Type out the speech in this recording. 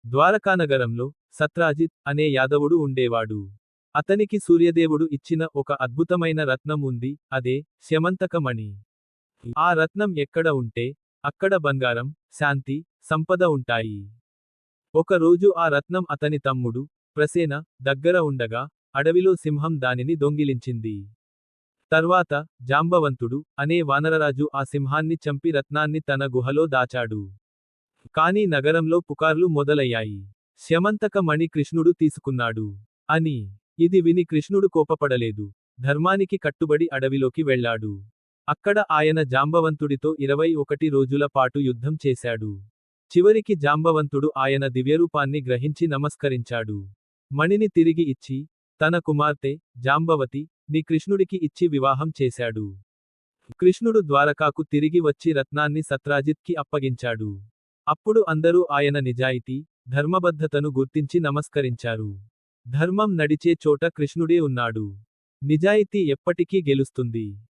ద్వారకానగరంలో సత్రాజిత్ అనే యాదవుడు ఉండేవాడు. అతనికి సూర్యదేవుడు ఇచ్చిన ఒక అద్భుతమైన రత్నం ఉంది, అదే స్యమంతకమణి. ఆ రత్నం ఎక్కడ ఉంటే అక్కడ బంగారం, శాంతి, సంపద ఉంటాయి. ఒకరోజు ఆ రత్నం అతని తమ్ముడు ప్రసేన దగ్గర ఉండగా అడవిలో సింహం దానిని దొంగిలించింది. తర్వాత జాంబవంతుడు అనే వానరరాజు ఆ సింహాన్ని చంపి రత్నాన్ని తన గుహలో దాచాడు. కానీ నగరంలో పుకార్లు మొదలయ్యాయి. స్యమంతక మణి కృష్ణుడు తీసుకున్నాడు అని. ఇది విని కృష్ణుడు కోపపడలేదు. ధర్మానికి కట్టుబడి అడవిలోకి వెళ్ళాడు. అక్కడ ఆయన జాంబవంతుడితో 21 రోజుల పాటు యుద్ధం చేశాడు. చివరికి జాంబవంతుడు ఆయన దివ్యరూపాన్ని గ్రహించి నమస్కరించాడు. మణిని తిరిగి ఇచ్చి, తన కుమార్తె జాంబవతి ని కృష్ణుడికి ఇచ్చి వివాహం చేశాడు. కృష్ణుడు ద్వారకాకు తిరిగి వచ్చి రత్నాన్ని సత్రాజిత్కి అప్పగించాడు. అప్పుడు అందరూ ఆయన నిజాయితీ, ధర్మబద్ధతను గుర్తించి నమస్కరించారు. ధర్మం నడిచే చోట కృష్ణుడే ఉన్నాడు. నిజాయితీ ఎప్పటికీ గెలుస్తుంది.